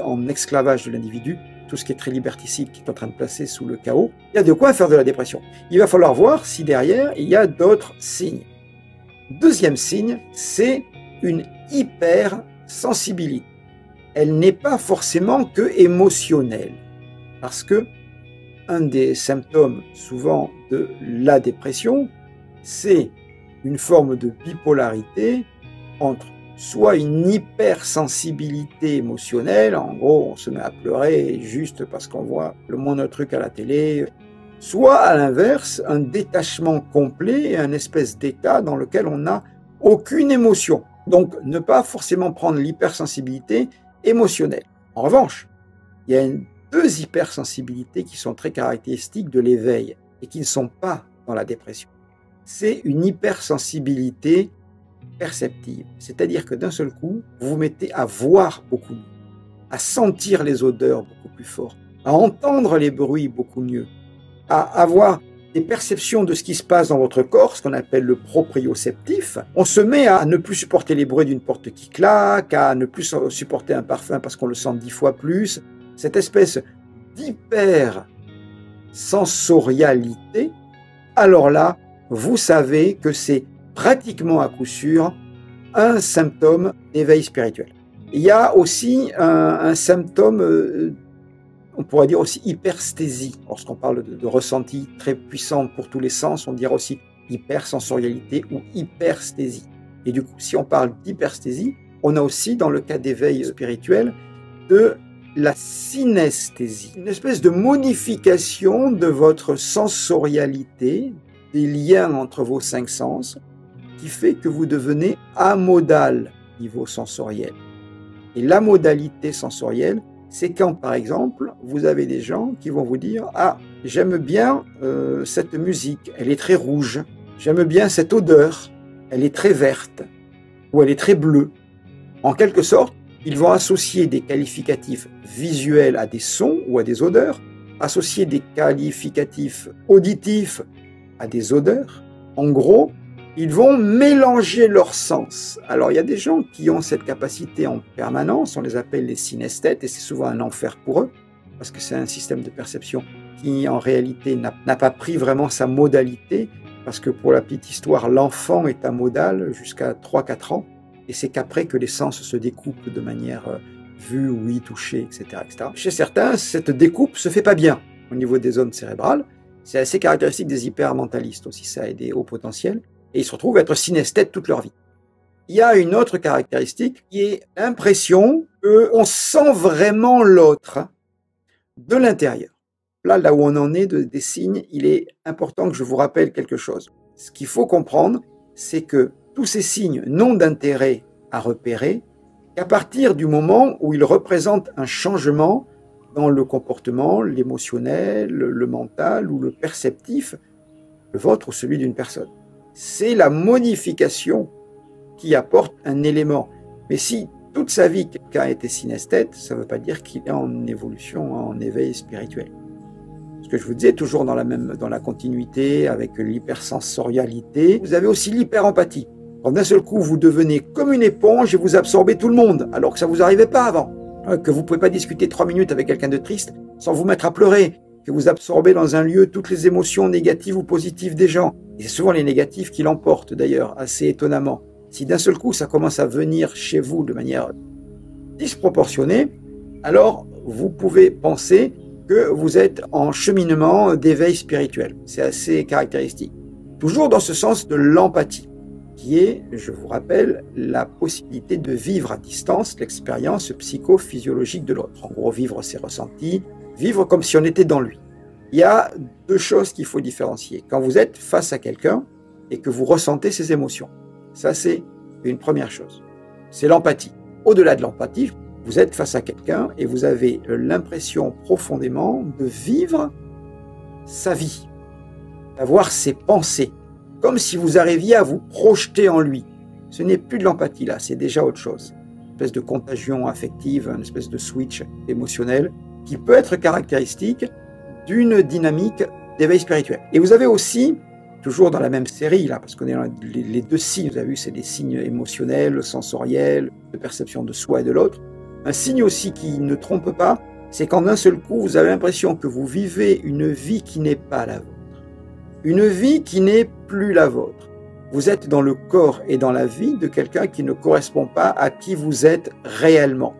en esclavage de l'individu, tout ce qui est très liberticide qui est en train de placer sous le chaos. Il y a de quoi faire de la dépression. Il va falloir voir si derrière, il y a d'autres signes. Deuxième signe, c'est une hypersensibilité. Elle n'est pas forcément que émotionnelle, parce que un des symptômes souvent de la dépression, c'est une forme de bipolarité entre soit une hypersensibilité émotionnelle, en gros on se met à pleurer juste parce qu'on voit le moindre truc à la télé, soit à l'inverse, un détachement complet, un espèce d'état dans lequel on n'a aucune émotion. Donc ne pas forcément prendre l'hypersensibilité émotionnelle. En revanche, il y a deux hypersensibilités qui sont très caractéristiques de l'éveil et qui ne sont pas dans la dépression. C'est une hypersensibilité perceptive, c'est-à-dire que d'un seul coup, vous vous mettez à voir beaucoup mieux, à sentir les odeurs beaucoup plus fort, à entendre les bruits beaucoup mieux, à avoir des perceptions de ce qui se passe dans votre corps, ce qu'on appelle le proprioceptif. On se met à ne plus supporter les bruits d'une porte qui claque, à ne plus supporter un parfum parce qu'on le sent 10 fois plus. Cette espèce d'hyper sensorialité, alors là, vous savez que c'est pratiquement à coup sûr un symptôme d'éveil spirituel. Il y a aussi un symptôme, on pourrait dire aussi hypersthésie. Lorsqu'on parle de ressenti très puissant pour tous les sens, on dirait aussi hypersensorialité ou hypersthésie. Et du coup, si on parle d'hypersthésie, on a aussi, dans le cas d'éveil spirituel, de la synesthésie, une espèce de modification de votre sensorialité, des liens entre vos 5 sens, qui fait que vous devenez amodal niveau sensoriel. Et l'amodalité sensorielle, c'est quand, par exemple, vous avez des gens qui vont vous dire « Ah, j'aime bien cette musique, elle est très rouge. J'aime bien cette odeur, elle est très verte. » Ou « elle est très bleue. » En quelque sorte, ils vont associer des qualificatifs visuels à des sons ou à des odeurs, associer des qualificatifs auditifs à des odeurs. En gros, ils vont mélanger leurs sens. Alors, il y a des gens qui ont cette capacité en permanence, on les appelle les synesthètes, et c'est souvent un enfer pour eux, parce que c'est un système de perception qui, en réalité, n'a pas pris vraiment sa modalité, parce que pour la petite histoire, l'enfant est amodal jusqu'à 3-4 ans, et c'est qu'après que les sens se découpent de manière vue, ouïe, touchée, etc., etc. Chez certains, cette découpe se fait pas bien au niveau des zones cérébrales. C'est assez caractéristique des hypermentalistes aussi, ça a des hauts potentiels. Et ils se retrouvent à être synesthètes toute leur vie. Il y a une autre caractéristique qui est l'impression qu'on sent vraiment l'autre de l'intérieur. Là où on en est des signes, il est important que je vous rappelle quelque chose. Ce qu'il faut comprendre, c'est que tous ces signes n'ont d'intérêt à repérer qu'à partir du moment où ils représentent un changement dans le comportement, l'émotionnel, le mental ou le perceptif, le vôtre ou celui d'une personne. C'est la modification qui apporte un élément. Mais si toute sa vie quelqu'un a été synesthète, ça ne veut pas dire qu'il est en évolution, en éveil spirituel. Ce que je vous disais, toujours dans la continuité avec l'hypersensorialité, vous avez aussi l'hyperempathie. Quand d'un seul coup, vous devenez comme une éponge et vous absorbez tout le monde, alors que ça ne vous arrivait pas avant. Que vous ne pouvez pas discuter 3 minutes avec quelqu'un de triste sans vous mettre à pleurer. Que vous absorbez dans un lieu toutes les émotions négatives ou positives des gens. Et c'est souvent les négatifs qui l'emportent d'ailleurs, assez étonnamment. Si d'un seul coup ça commence à venir chez vous de manière disproportionnée, alors vous pouvez penser que vous êtes en cheminement d'éveil spirituel. C'est assez caractéristique. Toujours dans ce sens de l'empathie, qui est, je vous rappelle, la possibilité de vivre à distance l'expérience psychophysiologique de l'autre. En gros, vivre ses ressentis, vivre comme si on était dans lui. Il y a 2 choses qu'il faut différencier. Quand vous êtes face à quelqu'un et que vous ressentez ses émotions, ça c'est une première chose. C'est l'empathie. Au-delà de l'empathie, vous êtes face à quelqu'un et vous avez l'impression profondément de vivre sa vie, d'avoir ses pensées, comme si vous arriviez à vous projeter en lui. Ce n'est plus de l'empathie là, c'est déjà autre chose. Une espèce de contagion affective, une espèce de switch émotionnel qui peut être caractéristique d'une dynamique d'éveil spirituel. Et vous avez aussi, toujours dans la même série, là, parce qu'on est dans les 2 signes, vous avez vu, c'est des signes émotionnels, sensoriels, de perception de soi et de l'autre. Un signe aussi qui ne trompe pas, c'est quand d'un seul coup, vous avez l'impression que vous vivez une vie qui n'est pas la vôtre. Une vie qui n'est plus la vôtre. Vous êtes dans le corps et dans la vie de quelqu'un qui ne correspond pas à qui vous êtes réellement.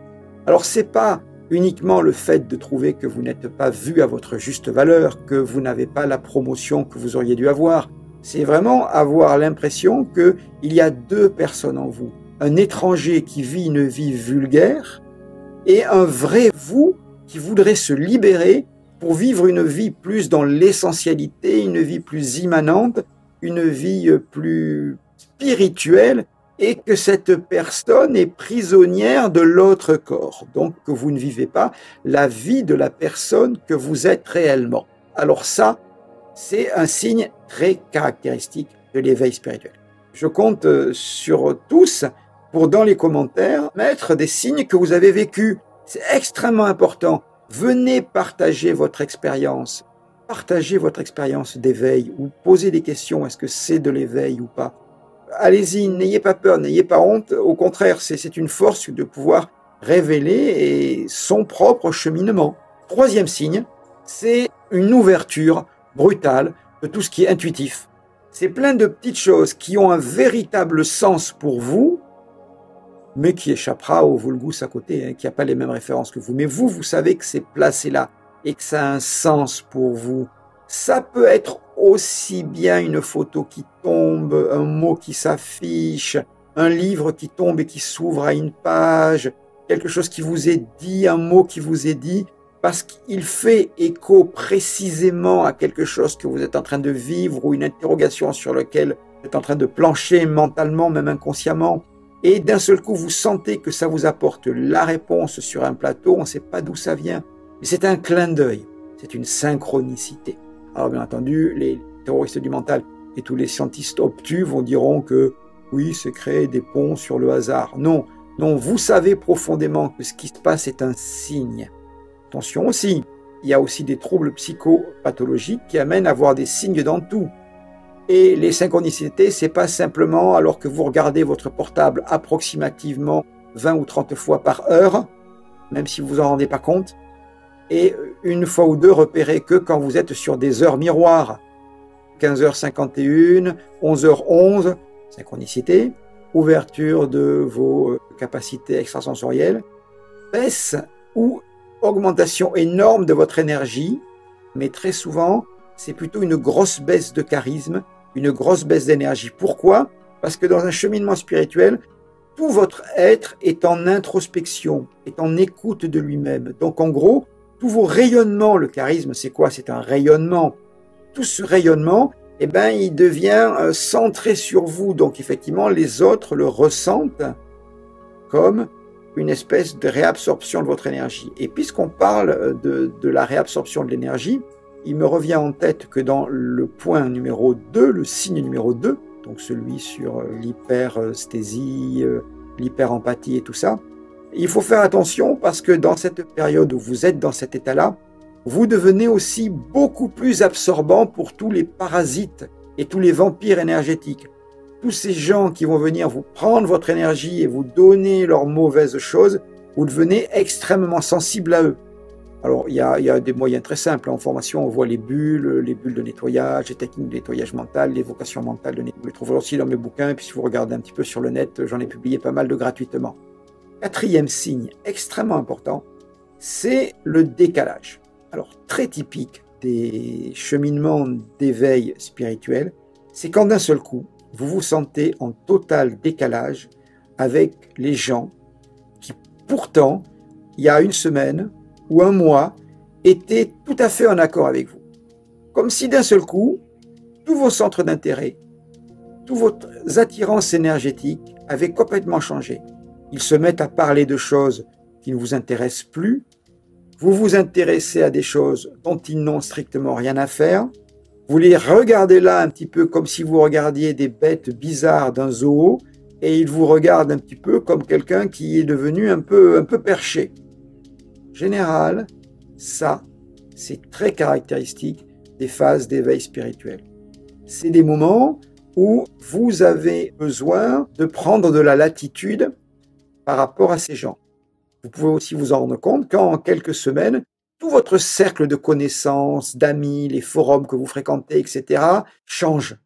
Alors, c'est pas uniquement le fait de trouver que vous n'êtes pas vu à votre juste valeur, que vous n'avez pas la promotion que vous auriez dû avoir. C'est vraiment avoir l'impression qu'il y a 2 personnes en vous. Un étranger qui vit une vie vulgaire et un vrai vous qui voudrait se libérer pour vivre une vie plus dans l'essentialité, une vie plus immanente, une vie plus spirituelle, et que cette personne est prisonnière de l'autre corps. Donc que vous ne vivez pas la vie de la personne que vous êtes réellement. Alors ça, c'est un signe très caractéristique de l'éveil spirituel. Je compte sur tous pour, dans les commentaires, mettre des signes que vous avez vécus. C'est extrêmement important. Venez partager votre expérience. Partagez votre expérience d'éveil ou posez des questions. Est-ce que c'est de l'éveil ou pas? Allez-y, n'ayez pas peur, n'ayez pas honte. Au contraire, c'est une force de pouvoir révéler son propre cheminement. 3e signe, c'est une ouverture brutale de tout ce qui est intuitif. C'est plein de petites choses qui ont un véritable sens pour vous, mais qui échappera au vulgus à côté, hein, qui n'a pas les mêmes références que vous. Mais vous, vous savez que c'est placé là et que ça a un sens pour vous. Ça peut être aussi bien une photo qui tombe, un mot qui s'affiche, un livre qui tombe et qui s'ouvre à une page, quelque chose qui vous est dit, un mot qui vous est dit, parce qu'il fait écho précisément à quelque chose que vous êtes en train de vivre ou une interrogation sur laquelle vous êtes en train de plancher mentalement, même inconsciemment. Et d'un seul coup, vous sentez que ça vous apporte la réponse sur un plateau, on ne sait pas d'où ça vient. Mais c'est un clin d'œil, c'est une synchronicité. Alors bien entendu, les terroristes du mental et tous les scientistes obtus diront que oui, c'est créer des ponts sur le hasard. Non, non, vous savez profondément que ce qui se passe est un signe. Attention aussi, il y a aussi des troubles psychopathologiques qui amènent à voir des signes dans tout. Et les synchronicités, c'est pas simplement alors que vous regardez votre portable approximativement 20 ou 30 fois par heure, même si vous vous en rendez pas compte, et une fois ou deux repérez que quand vous êtes sur des heures miroirs, 15h51, 11h11, synchronicité, ouverture de vos capacités extrasensorielles, baisse ou augmentation énorme de votre énergie, mais très souvent, c'est plutôt une grosse baisse de charisme, une grosse baisse d'énergie. Pourquoi? Parce que dans un cheminement spirituel, tout votre être est en introspection, est en écoute de lui-même. Donc en gros, tous vos rayonnements, le charisme c'est quoi? C'est un rayonnement. Tout ce rayonnement, eh ben, il devient centré sur vous. Donc effectivement, les autres le ressentent comme une espèce de réabsorption de votre énergie. Et puisqu'on parle de la réabsorption de l'énergie, il me revient en tête que dans le point numéro 2, le signe numéro 2, donc celui sur l'hypersthésie, l'hyperempathie et tout ça, il faut faire attention parce que dans cette période où vous êtes dans cet état-là, vous devenez aussi beaucoup plus absorbant pour tous les parasites et tous les vampires énergétiques. Tous ces gens qui vont venir vous prendre votre énergie et vous donner leurs mauvaises choses, vous devenez extrêmement sensible à eux. Alors, il y a des moyens très simples. En formation, on voit les bulles de nettoyage, les techniques de nettoyage mental, l'évocation mentale de nettoyage. Vous les trouverez aussi dans mes bouquins. Et puis, si vous regardez un petit peu sur le net, j'en ai publié pas mal de gratuitement. Quatrième signe extrêmement important, c'est le décalage. Alors, très typique des cheminements d'éveil spirituel, c'est quand d'un seul coup, vous vous sentez en total décalage avec les gens qui, pourtant, il y a une semaine ou un mois, étaient tout à fait en accord avec vous. Comme si d'un seul coup, tous vos centres d'intérêt, toutes vos attirances énergétiques avaient complètement changé. Ils se mettent à parler de choses qui ne vous intéressent plus. Vous vous intéressez à des choses dont ils n'ont strictement rien à faire. Vous les regardez là un petit peu comme si vous regardiez des bêtes bizarres d'un zoo et ils vous regardent un petit peu comme quelqu'un qui est devenu un peu perché. Général, ça, c'est très caractéristique des phases d'éveil spirituel. C'est des moments où vous avez besoin de prendre de la latitude par rapport à ces gens. Vous pouvez aussi vous en rendre compte qu'en quelques semaines, tout votre cercle de connaissances, d'amis, les forums que vous fréquentez, etc., change.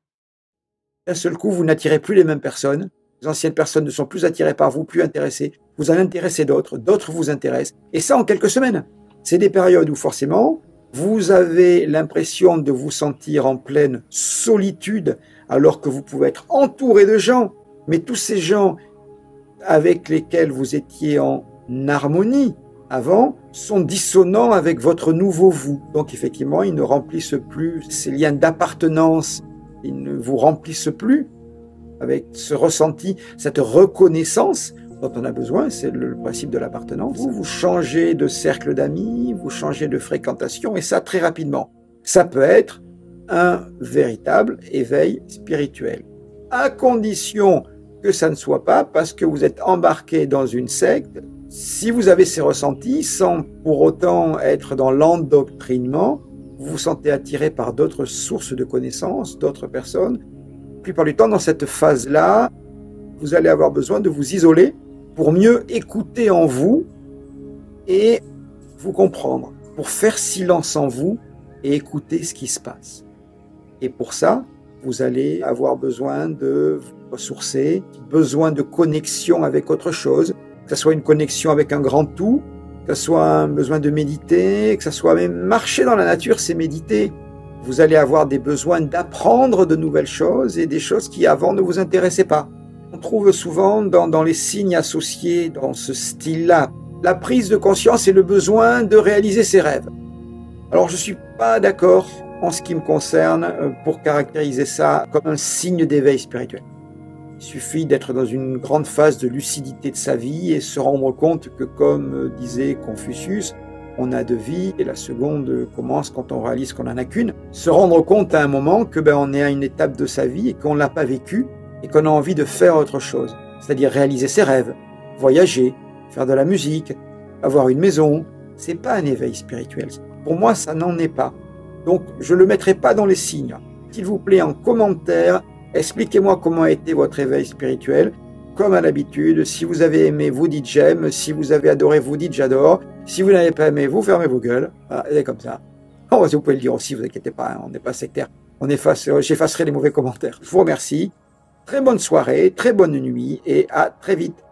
D'un seul coup, vous n'attirez plus les mêmes personnes. Les anciennes personnes ne sont plus attirées par vous, plus intéressées. Vous en intéressez d'autres, d'autres vous intéressent. Et ça en quelques semaines. C'est des périodes où forcément, vous avez l'impression de vous sentir en pleine solitude, alors que vous pouvez être entouré de gens. Mais tous ces gens avec lesquels vous étiez en harmonie avant sont dissonants avec votre nouveau vous. Donc effectivement, ils ne remplissent plus ces liens d'appartenance, ils ne vous remplissent plus avec ce ressenti, cette reconnaissance dont on a besoin, c'est le principe de l'appartenance. Vous changez de cercle d'amis, vous changez de fréquentation, et ça très rapidement. Ça peut être un véritable éveil spirituel, à condition que ça ne soit pas parce que vous êtes embarqué dans une secte. Si vous avez ces ressentis, sans pour autant être dans l'endoctrinement, vous vous sentez attiré par d'autres sources de connaissances, d'autres personnes. La plupart du temps, dans cette phase-là, vous allez avoir besoin de vous isoler pour mieux écouter en vous et vous comprendre, pour faire silence en vous et écouter ce qui se passe. Et pour ça, vous allez avoir besoin de vous ressourcer, besoin de connexion avec autre chose, que ce soit une connexion avec un grand tout, que ce soit un besoin de méditer, que ce soit même marcher dans la nature, c'est méditer. Vous allez avoir des besoins d'apprendre de nouvelles choses et des choses qui avant ne vous intéressaient pas. On trouve souvent dans les signes associés dans ce style-là la prise de conscience et le besoin de réaliser ses rêves. Alors je ne suis pas d'accord en ce qui me concerne pour caractériser ça comme un signe d'éveil spirituel. Il suffit d'être dans une grande phase de lucidité de sa vie et se rendre compte que, comme disait Confucius, on a deux vies et la seconde commence quand on réalise qu'on n'en a qu'une. Se rendre compte à un moment que on est à une étape de sa vie et qu'on ne l'a pas vécu et qu'on a envie de faire autre chose. C'est-à-dire réaliser ses rêves, voyager, faire de la musique, avoir une maison. C'est pas un éveil spirituel. Pour moi, ça n'en est pas. Donc, je ne le mettrai pas dans les signes. S'il vous plaît, en commentaire, expliquez-moi comment a été votre éveil spirituel. Comme à l'habitude, si vous avez aimé, vous dites j'aime. Si vous avez adoré, vous dites j'adore. Si vous n'avez pas aimé, vous fermez vos gueules. Voilà, c'est comme ça. Oh, vous pouvez le dire aussi, vous inquiétez pas, hein, on n'est pas sectaire. J'effacerai les mauvais commentaires. Je vous remercie. Très bonne soirée, très bonne nuit et à très vite.